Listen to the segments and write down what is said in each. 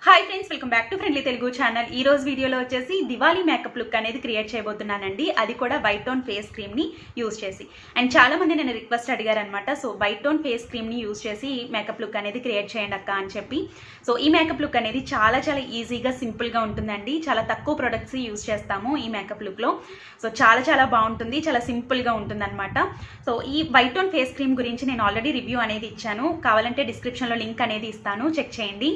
Hi friends, welcome back to friendly Telugu channel. ఈ రోజు వీడియోలో వచ్చేసి దివాళీ మేకప్ లుక్ అనేది క్రియేట్ చేయబోతున్నానండి. అది కూడా వైట్ టోన్ ఫేస్ క్రీమ్ని యూజ్ చేసి. అండ్ చాలా మంది నేను రిక్వెస్ట్ అడిగారనమాట. సో వైట్ టోన్ ఫేస్ క్రీమ్ని యూజ్ చేసి మేకప్ లుక్ అనేది క్రియేట్ చేయండి అక్క అని చెప్పి. సో ఈ మేకప్ లుక్ అనేది చాలా ఈజీగా సింపుల్గా ఉంటుందండి. చాలా తక్కువ ప్రొడక్ట్స్ యూజ్ చేస్తాము ఈ మేకప్ లుక్లో. సో చాలా బాగుంటుంది, చాలా సింపుల్గా ఉంటుంది అనమాట. సో ఈ వైట్ టోన్ ఫేస్ క్రీమ్ గురించి నేను ఆల్రెడీ రివ్యూ అనేది ఇచ్చాను. కావాలంటే డిస్క్రిప్షన్లో లింక్ అనేది ఇస్తాను, చెక్ చేయండి.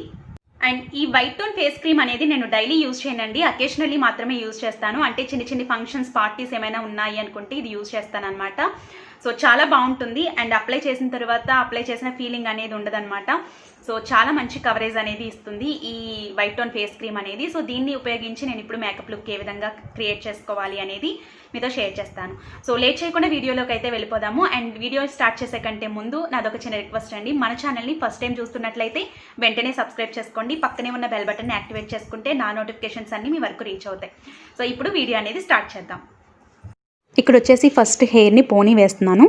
అండ్ ఈ వైట్ టోన్ ఫేస్ క్రీమ్ అనేది నేను డైలీ యూజ్ చేయనండి, అకేషనల్లీ మాత్రమే యూజ్ చేస్తాను. అంటే చిన్న ఫంక్షన్స్, పార్టీస్ ఏమైనా ఉన్నాయి అనుకుంటే ఇది యూజ్ చేస్తాను అనమాట. సో చాలా బాగుంటుంది. అండ్ అప్లై చేసిన తర్వాత అప్లై చేసిన ఫీలింగ్ అనేది ఉండదన్నమాట. సో చాలా మంచి కవరేజ్ అనేది ఇస్తుంది ఈ వైట్ టోన్ ఫేస్ క్రీమ్ అనేది. సో దీన్ని ఉపయోగించి నేను ఇప్పుడు మేకప్ లుక్ ఏ విధంగా క్రియేట్ చేసుకోవాలి అనేది మీతో షేర్ చేస్తాను. సో లేట్ చేయకుండా వీడియోలోకి అయితే వెళ్ళిపోదాము. అండ్ వీడియో స్టార్ట్ చేసే కంటే ముందు నాదొక చిన్న రిక్వెస్ట్ అండి. మన ఛానల్ని ఫస్ట్ టైం చూస్తున్నట్లయితే వెంటనే సబ్స్క్రైబ్ చేసుకోండి. పక్కనే ఉన్న బెల్ బటన్ యాక్టివేట్ చేసుకుంటే నా నోటిఫికేషన్స్ అన్నీ మీ వరకు రీచ్ అవుతాయి. సో ఇప్పుడు వీడియో అనేది స్టార్ట్ చేద్దాం. ఇక్కడ వచ్చేసి ఫస్ట్ హెయిర్ని పోనీ వేస్తున్నాను.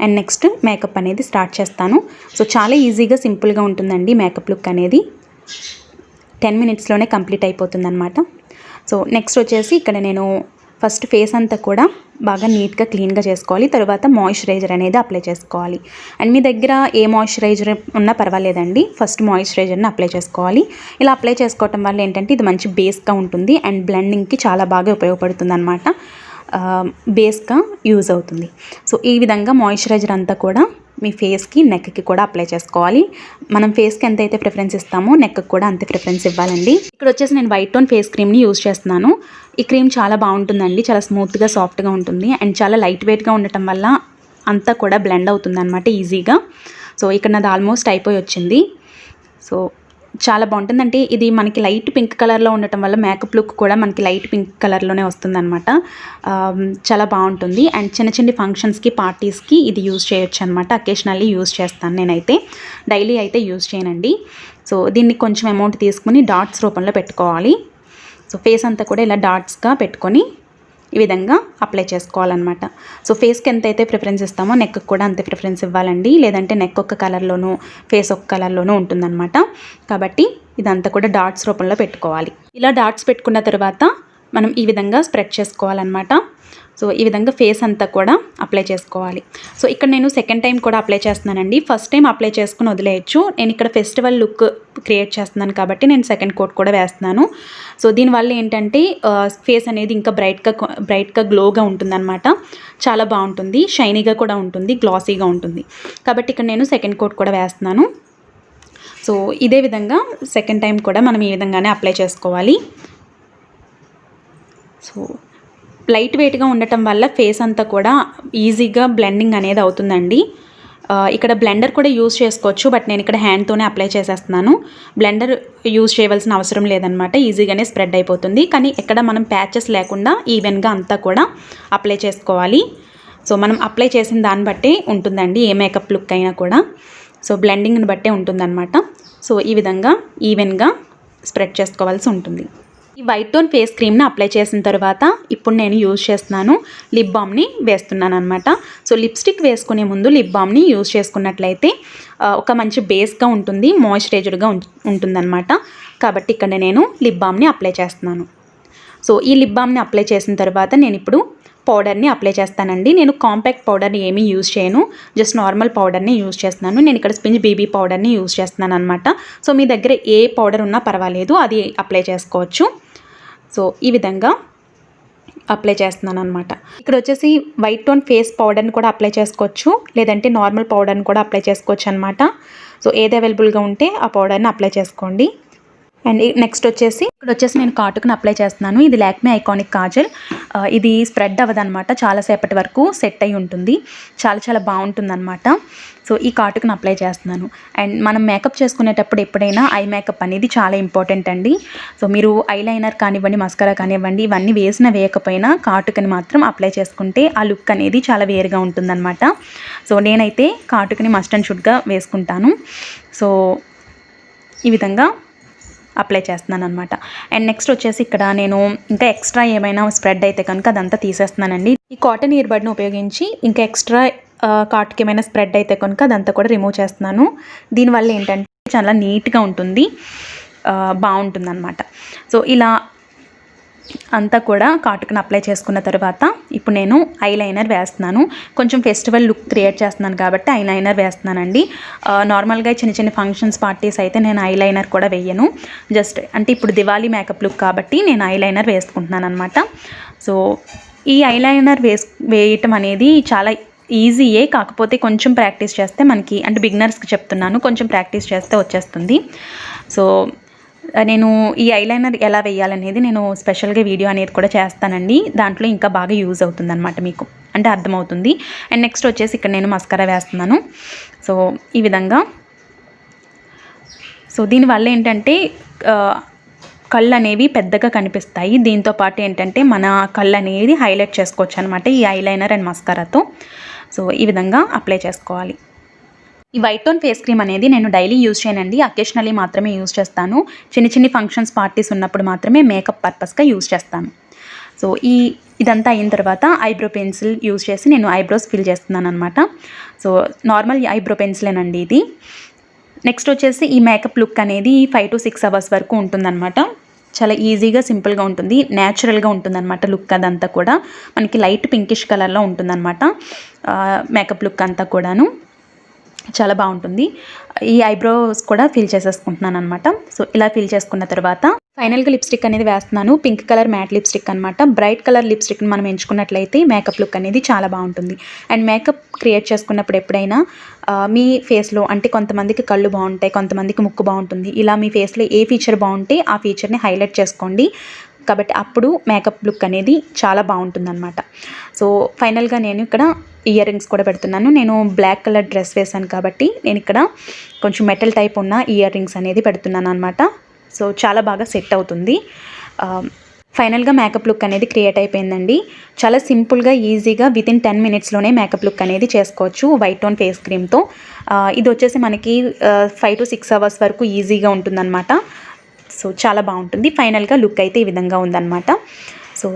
అండ్ నెక్స్ట్ మేకప్ అనేది స్టార్ట్ చేస్తాను. సో చాలా ఈజీగా సింపుల్గా ఉంటుందండి మేకప్ లుక్ అనేది. 10 మినిట్స్లోనే కంప్లీట్ అయిపోతుంది అనమాట. సో నెక్స్ట్ వచ్చేసి ఇక్కడ నేను ఫస్ట్ ఫేస్ అంతా కూడా బాగా నీట్గా క్లీన్గా చేసుకోవాలి. తర్వాత మాయిశ్చరైజర్ అనేది అప్లై చేసుకోవాలి. అండ్ మీ దగ్గర ఏ మాయిశ్చరైజర్ ఉన్నా పర్వాలేదండి, ఫస్ట్ మాయిశ్చరైజర్ని అప్లై చేసుకోవాలి. ఇలా అప్లై చేసుకోవటం వల్ల ఏంటంటే ఇది మంచి బేస్గా ఉంటుంది అండ్ బ్లెండింగ్కి చాలా బాగా ఉపయోగపడుతుంది అనమాట. బేస్గా యూజ్ అవుతుంది. సో ఈ విధంగా మాయిశ్చరైజర్ అంతా కూడా మీ ఫేస్కి, నెక్కి కూడా అప్లై చేసుకోవాలి. మనం ఫేస్కి ఎంతైతే ప్రిఫరెన్స్ ఇస్తామో నెక్కి కూడా అంతే ప్రిఫరెన్స్ ఇవ్వాలండి. ఇక్కడ వచ్చేసి నేను వైట్ టోన్ ఫేస్ క్రీమ్ని యూజ్ చేస్తున్నాను. ఈ క్రీమ్ చాలా బాగుంటుందండి, చాలా స్మూత్గా, సాఫ్ట్గా ఉంటుంది. అండ్ చాలా లైట్ వెయిట్గా ఉండటం వల్ల అంతా కూడా బ్లెండ్ అవుతుంది అనమాట ఈజీగా. సో ఇక్కడ నాది ఆల్మోస్ట్ అయిపోయి వచ్చింది. సో చాలా బాగుంటుంది. అంటే ఇది మనకి లైట్ పింక్ కలర్లో ఉండటం వల్ల మేకప్ లుక్ కూడా మనకి లైట్ పింక్ కలర్లోనే వస్తుందన్నమాట. చాలా బాగుంటుంది. అండ్ చిన్న ఫంక్షన్స్కి, పార్టీస్కి ఇది యూజ్ చేయొచ్చు అనమాట. అకేషనల్లీ యూజ్ చేస్తాను నేనైతే, డైలీ అయితే యూజ్ చేయనండి. సో దీన్ని కొంచెం అమౌంట్ తీసుకుని డాట్స్ రూపంలో పెట్టుకోవాలి. సో ఫేస్ అంతా కూడా ఇలా డాట్స్గా పెట్టుకొని ఈ విధంగా అప్లై చేసుకోవాలన్నమాట. సో ఫేస్కి ఎంతైతే ప్రిఫరెన్స్ ఇస్తామో నెక్కి కూడా అంతే ప్రిఫరెన్స్ ఇవ్వాలండి. లేదంటే నెక్ ఒక కలర్లోనూ, ఫేస్ ఒక కలర్లోనూ ఉంటుందన్నమాట. కాబట్టి ఇదంతా కూడా డాట్స్ రూపంలో పెట్టుకోవాలి. ఇలా డాట్స్ పెట్టుకున్న తర్వాత మనం ఈ విధంగా స్ప్రెడ్ చేసుకోవాలన్నమాట. సో ఈ విధంగా ఫేస్ అంతా కూడా అప్లై చేసుకోవాలి. సో ఇక్కడ నేను సెకండ్ టైం కూడా అప్లై చేస్తున్నానండి. ఫస్ట్ టైం అప్లై చేసుకుని వదిలేయచ్చు. నేను ఇక్కడ ఫెస్టివల్ లుక్ క్రియేట్ చేస్తున్నాను కాబట్టి నేను సెకండ్ కోట్ కూడా వేస్తున్నాను. సో దీనివల్ల ఏంటంటే ఫేస్ అనేది ఇంకా బ్రైట్గా గ్లోగా ఉంటుందన్నమాట. చాలా బాగుంటుంది, షైనీగా కూడా ఉంటుంది, గ్లాసీగా ఉంటుంది. కాబట్టి ఇక్కడ నేను సెకండ్ కోట్ కూడా వేస్తున్నాను. సో ఇదే విధంగా సెకండ్ టైం కూడా మనం ఈ విధంగానే అప్లై చేసుకోవాలి. సో లైట్ వెయిట్గా ఉండటం వల్ల ఫేస్ అంతా కూడా ఈజీగా బ్లెండింగ్ అనేది అవుతుందండి. ఇక్కడ బ్లెండర్ కూడా యూజ్ చేసుకోవచ్చు, బట్ నేను ఇక్కడ హ్యాండ్తోనే అప్లై చేసేస్తున్నాను. బ్లెండర్ యూజ్ చేయవలసిన అవసరం లేదనమాట, ఈజీగానే స్ప్రెడ్ అయిపోతుంది. కానీ ఎక్కడ మనం ప్యాచెస్ లేకుండా ఈవెన్గా అంతా కూడా అప్లై చేసుకోవాలి. సో మనం అప్లై చేసిన దాన్ని బట్టే ఉంటుందండి ఏ మేకప్ లుక్ అయినా కూడా. సో బ్లెండింగ్ని బట్టే ఉంటుందన్నమాట. సో ఈ విధంగా ఈవెన్గా స్ప్రెడ్ చేసుకోవాల్సి ఉంటుంది. ఈ వైట్ టోన్ ఫేస్ క్రీమ్ని అప్లై చేసిన తర్వాత ఇప్పుడు నేను యూజ్ చేస్తున్నాను లిప్ బామ్ని వేస్తున్నాను అనమాట. సో లిప్స్టిక్ వేసుకునే ముందు లిప్ బామ్ని యూజ్ చేసుకున్నట్లయితే ఒక మంచి బేస్గా ఉంటుంది, మాయిశ్చరైజర్గా ఉంటుందన్నమాట. కాబట్టి ఇక్కడ నేను లిప్ బామ్ని అప్లై చేస్తున్నాను. సో ఈ లిప్ బామ్ని అప్లై చేసిన తర్వాత నేను ఇప్పుడు పౌడర్ని అప్లై చేస్తానండి. నేను కాంపాక్ట్ పౌడర్ని ఏమీ యూజ్ చేయను, జస్ట్ నార్మల్ పౌడర్ని యూజ్ చేస్తున్నాను. నేను ఇక్కడ స్పింజ్ బేబీ పౌడర్ని యూజ్ చేస్తున్నాను అనమాట. సో మీ దగ్గర ఏ పౌడర్ ఉన్నా పర్వాలేదు, అది అప్లై చేసుకోవచ్చు. సో ఈ విధంగా అప్లై చేస్తున్నాను అనమాట. ఇక్కడ వచ్చేసి వైట్ టోన్ ఫేస్ పౌడర్ని కూడా అప్లై చేసుకోవచ్చు, లేదంటే నార్మల్ పౌడర్ని కూడా అప్లై చేసుకోవచ్చు అనమాట. సో ఏది అవైలబుల్గా ఉంటే ఆ పౌడర్ని అప్లై చేసుకోండి. అండ్ నెక్స్ట్ వచ్చేసి ఇక్కడ వచ్చేసి నేను కాటుకుని అప్లై చేస్తున్నాను. ఇది లాక్మే ఐకానిక్ కాజల్. ఇది స్ప్రెడ్ అవ్వదనమాట, చాలాసేపటి వరకు సెట్ అయి ఉంటుంది. చాలా బాగుంటుంది అనమాట. సో ఈ కాటుకుని అప్లై చేస్తున్నాను. అండ్ మనం మేకప్ చేసుకునేటప్పుడు ఎప్పుడైనా ఐ మేకప్ అనేది చాలా ఇంపార్టెంట్ అండి. సో మీరు ఐలైనర్ కానివ్వండి, మస్కరా కానివ్వండి, ఇవన్నీ వేయకపోయినా కాటుకని మాత్రం అప్లై చేసుకుంటే ఆ లుక్ అనేది చాలా వేరుగా ఉంటుందన్నమాట. సో నేనైతే కాటుకని మస్ట్ అండ్ షుడ్గా వేసుకుంటాను. సో ఈ విధంగా అప్లై చేస్తున్నాను అనమాట. అండ్ నెక్స్ట్ వచ్చేసి ఇక్కడ నేను ఇంకా ఎక్స్ట్రా ఏమైనా స్ప్రెడ్ అయితే కనుక అదంతా తీసేస్తున్నానండి. ఈ కాటన్ ఇయర్ బడ్ని ఉపయోగించి ఇంకా ఎక్స్ట్రా కాటుకి ఏమైనా స్ప్రెడ్ అయితే కనుక అదంతా కూడా రిమూవ్ చేస్తున్నాను. దీనివల్ల ఏంటంటే చాలా నీట్గా ఉంటుంది. బాగుంటుందన్నమాట. సో ఇలా అంతా కూడా కాటుకుని అప్లై చేసుకున్న తర్వాత ఇప్పుడు నేను ఐలైనర్ వేస్తున్నాను. కొంచెం ఫెస్టివల్ లుక్ క్రియేట్ చేస్తున్నాను కాబట్టి ఐలైనర్ వేస్తున్నానండి. నార్మల్గా చిన్న చిన్న ఫంక్షన్స్ పార్టీస్ అయితే నేను ఐలైనర్ కూడా వేయను. జస్ట్ అంటే ఇప్పుడు దివాళీ మేకప్ లుక్ కాబట్టి నేను ఐలైనర్ వేసుకుంటున్నాను అనమాట. సో ఈ ఐలైనర్ వేయటం అనేది చాలా ఈజీయే, కాకపోతే కొంచెం ప్రాక్టీస్ చేస్తే మనకి, అంటే బిగినర్స్కి చెప్తున్నాను, కొంచెం ప్రాక్టీస్ చేస్తే వచ్చేస్తుంది. సో నేను ఈ ఐలైనర్ ఎలా వేయాలనేది నేను స్పెషల్గా వీడియో అనేది కూడా చేస్తానండి. దాంట్లో ఇంకా బాగా యూజ్ అవుతుంది అనమాట, మీకు అంటే అర్థమవుతుంది. అండ్ నెక్స్ట్ వచ్చేసి ఇక్కడ నేను మస్కరా వేస్తున్నాను. సో ఈ విధంగా. సో దీనివల్ల ఏంటంటే కళ్ళు అనేవి పెద్దగా కనిపిస్తాయి. దీంతో పాటు ఏంటంటే మన కళ్ళు అనేది హైలైట్ చేసుకోవచ్చు అనమాట ఈ ఐలైనర్ అండ్ మస్కరాతో. సో ఈ విధంగా అప్లై చేసుకోవాలి. ఈ వైట్ టోన్ ఫేస్ క్రీమ్ అనేది నేను డైలీ యూజ్ చేయనండి, అకేషనల్లీ మాత్రమే యూజ్ చేస్తాను. చిన్ని ఫంక్షన్స్ పార్టీస్ ఉన్నప్పుడు మాత్రమే మేకప్ పర్పస్గా యూజ్ చేస్తాను. సో ఇదంతా అయిన తర్వాత ఐబ్రో పెన్సిల్ యూజ్ చేసి నేను ఐబ్రోస్ ఫిల్ చేస్తున్నాను అనమాట. సో నార్మల్ ఐబ్రో పెన్సిలేనండి ఇది. నెక్స్ట్ వచ్చేసి ఈ మేకప్ లుక్ అనేది 5 to 6 hours వరకు ఉంటుందన్నమాట. చాలా ఈజీగా సింపుల్గా ఉంటుంది, న్యాచురల్గా ఉంటుందన్నమాట లుక్ అదంతా కూడా. మనకి లైట్ పింకిష్ కలర్లో ఉంటుందన్నమాట మేకప్ లుక్ అంతా కూడాను. చాలా బాగుంటుంది. ఈ ఐబ్రోస్ కూడా ఫిల్ చేసేసుకుంటున్నాను అనమాట. సో ఇలా ఫిల్ చేసుకున్న తర్వాత ఫైనల్గా లిప్స్టిక్ అనేది వేస్తున్నాను. పింక్ కలర్ మ్యాట్ లిప్స్టిక్ అనమాట. బ్రైట్ కలర్ లిప్స్టిక్ని మనం ఎంచుకున్నట్లయితే మేకప్ లుక్ అనేది చాలా బాగుంటుంది. అండ్ మేకప్ క్రియేట్ చేసుకున్నప్పుడు ఎప్పుడైనా మీ ఫేస్లో, అంటే కొంతమందికి కళ్ళు బాగుంటాయి, కొంతమందికి ముక్కు బాగుంటుంది. ఇలా మీ ఫేస్లో ఏ ఫీచర్ బాగుంటే ఆ ఫీచర్ని హైలైట్ చేసుకోండి. కాబట్టి అప్పుడు మేకప్ లుక్ అనేది చాలా బాగుంటుందన్నమాట. సో ఫైనల్గా నేను ఇక్కడ ఇయర్ రింగ్స్ కూడా పెడుతున్నాను. నేను బ్లాక్ కలర్ డ్రెస్ వేసాను కాబట్టి నేను ఇక్కడ కొంచెం మెటల్ టైప్ ఉన్న ఇయర్ రింగ్స్ అనేది పెడుతున్నాను అనమాట. సో చాలా బాగా సెట్ అవుతుంది. ఫైనల్గా మేకప్ లుక్ అనేది క్రియేట్ అయిపోయిందండి. చాలా సింపుల్గా, ఈజీగా వితిన్ 10 minutesలోనే మేకప్ లుక్ అనేది చేసుకోవచ్చు వైట్ టోన్ ఫేస్ క్రీమ్తో. ఇది వచ్చేసి మనకి 5 to 6 hours వరకు ఈజీగా ఉంటుందన్నమాట. సో చాలా బాగుంటుంది. ఫైనల్గా లుక్ అయితే ఈ విధంగా ఉందన్నమాట. సో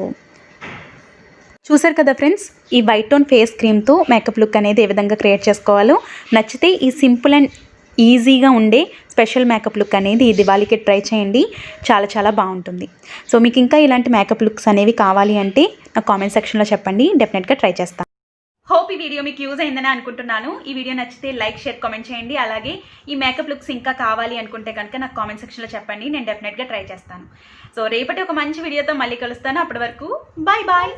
చూసారు కదా ఫ్రెండ్స్, ఈ వైట్ టోన్ ఫేస్ క్రీమ్తో మేకప్ లుక్ అనేది ఏ విధంగా క్రియేట్ చేసుకోవాలో. నచ్చితే ఈ సింపుల్ అండ్ ఈజీగా ఉండే స్పెషల్ మేకప్ లుక్ అనేది ఈ దివాళీకి ట్రై చేయండి. చాలా చాలా బాగుంటుంది. సో మీకు ఇంకా ఇలాంటి మేకప్ లుక్స్ అనేవి కావాలి అంటే నాకు కామెంట్ సెక్షన్లో చెప్పండి, డెఫినెట్గా ట్రై చేస్తాను. హోప్ ఈ వీడియో మీకు యూజ్ అయిందని అనుకుంటున్నాను. ఈ వీడియో నచ్చితే లైక్, షేర్, కామెంట్ చేయండి. అలాగే ఈ మేకప్ లుక్స్ ఇంకా కావాలి అనుకుంటే కనుక నాకు కామెంట్ సెక్షన్లో చెప్పండి, నేను డెఫినెట్గా ట్రై చేస్తాను. సో రేపటి ఒక మంచి వీడియోతో మళ్ళీ కలుస్తాను. అప్పటి వరకు బాయ్ బాయ్.